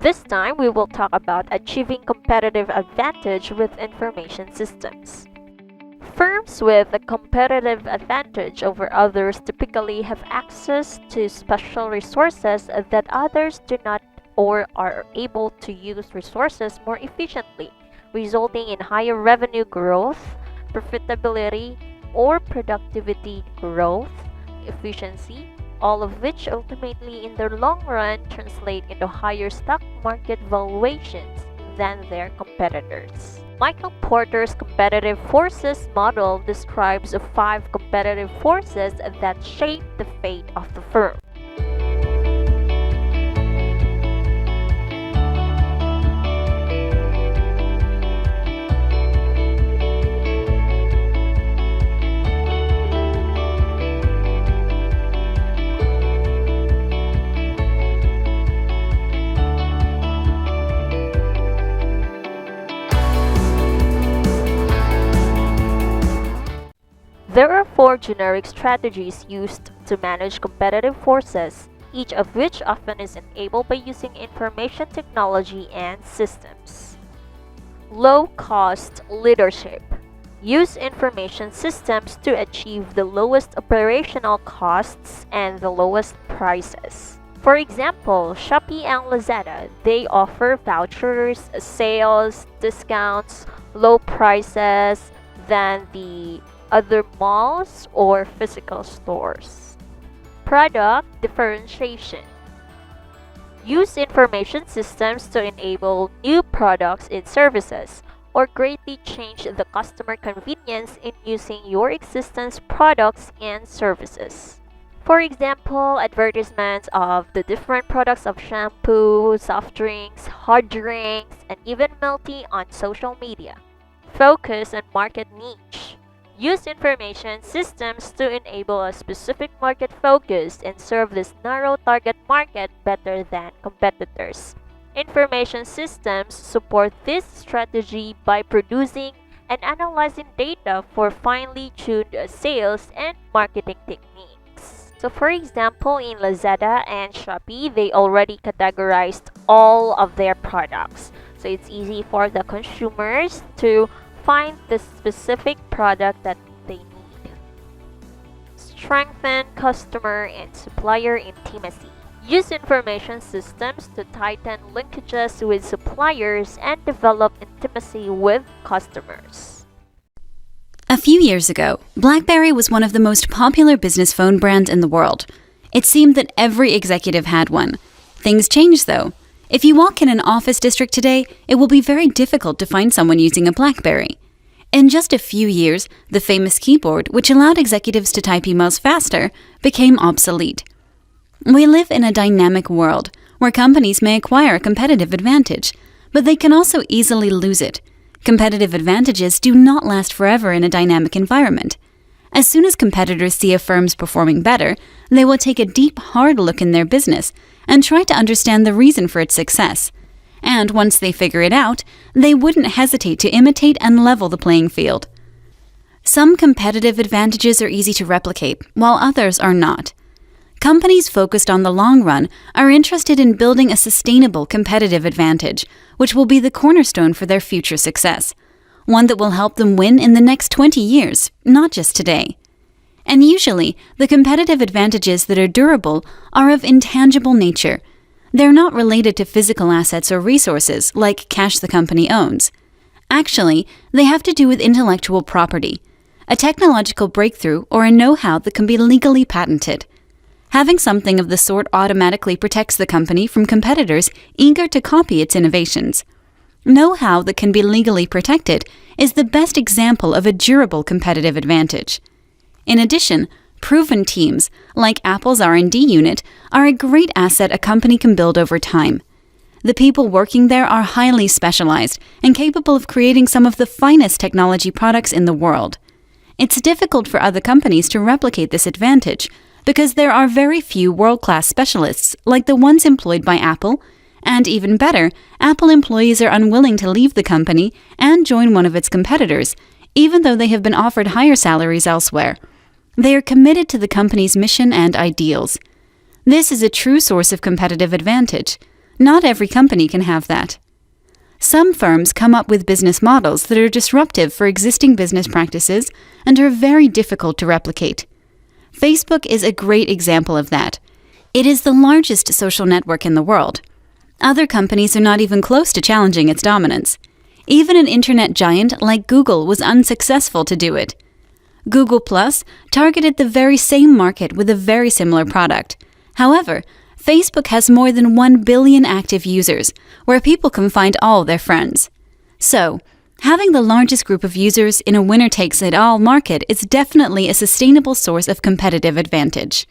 This time, we will talk about achieving competitive advantage with information systems. Firms with a competitive advantage over others typically have access to special resources that others do not or are able to use resources more efficiently, resulting in higher revenue growth, profitability, or productivity growth, efficiency, all of which ultimately in the long run translate into higher stock market valuations than their competitors. Michael Porter's competitive forces model describes 5 competitive forces that shape the fate of the firm. There are 4 generic strategies used to manage competitive forces, each of which often is enabled by using information technology and systems. Low-cost leadership. Use information systems to achieve the lowest operational costs and the lowest prices. For example, Shopee and Lazada, they offer vouchers, sales, discounts, low prices than the other malls or physical stores. Product differentiation. Use information systems to enable new products and services or greatly change the customer convenience in using your existing products and services. For example, advertisements of the different products of shampoo, soft drinks, hard drinks, and even milk tea on social media. Focus on market niche. Use information systems to enable a specific market focus and serve this narrow target market better than competitors. Information systems support this strategy by producing and analyzing data for finely tuned sales and marketing techniques. So for example, in Lazada and Shopee, they already categorized all of their products. So it's easy for the consumers to find the specific product that they need. Strengthen customer and supplier intimacy. Use information systems to tighten linkages with suppliers and develop intimacy with customers. A few years ago, BlackBerry was one of the most popular business phone brands in the world. It seemed that every executive had one. Things changed though. If you walk in an office district today, it will be very difficult to find someone using a BlackBerry. In just a few years, the famous keyboard, which allowed executives to type emails faster, became obsolete. We live in a dynamic world where companies may acquire a competitive advantage, but they can also easily lose it. Competitive advantages do not last forever in a dynamic environment. As soon as competitors see a firm's performing better, they will take a deep, hard look in their business and try to understand the reason for its success. And once they figure it out, they wouldn't hesitate to imitate and level the playing field. Some competitive advantages are easy to replicate, while others are not. Companies focused on the long run are interested in building a sustainable competitive advantage, which will be the cornerstone for their future success, one that will help them win in the next 20 years, not just today. And usually, the competitive advantages that are durable are of intangible nature. They're not related to physical assets or resources like cash the company owns. Actually, they have to do with intellectual property, a technological breakthrough or a know-how that can be legally patented. Having something of the sort automatically protects the company from competitors eager to copy its innovations. Know-how that can be legally protected is the best example of a durable competitive advantage. In addition, proven teams, like Apple's R&D unit, are a great asset a company can build over time. The people working there are highly specialized and capable of creating some of the finest technology products in the world. It's difficult for other companies to replicate this advantage because there are very few world-class specialists like the ones employed by Apple, and even better, Apple employees are unwilling to leave the company and join one of its competitors, even though they have been offered higher salaries elsewhere. They are committed to the company's mission and ideals. This is a true source of competitive advantage. Not every company can have that. Some firms come up with business models that are disruptive for existing business practices and are very difficult to replicate. Facebook is a great example of that. It is the largest social network in the world. Other companies are not even close to challenging its dominance. Even an internet giant like Google was unsuccessful to do it. Google Plus targeted the very same market with a very similar product. However, Facebook has more than 1 billion active users, where people can find all their friends. So, having the largest group of users in a winner-takes-it-all market is definitely a sustainable source of competitive advantage.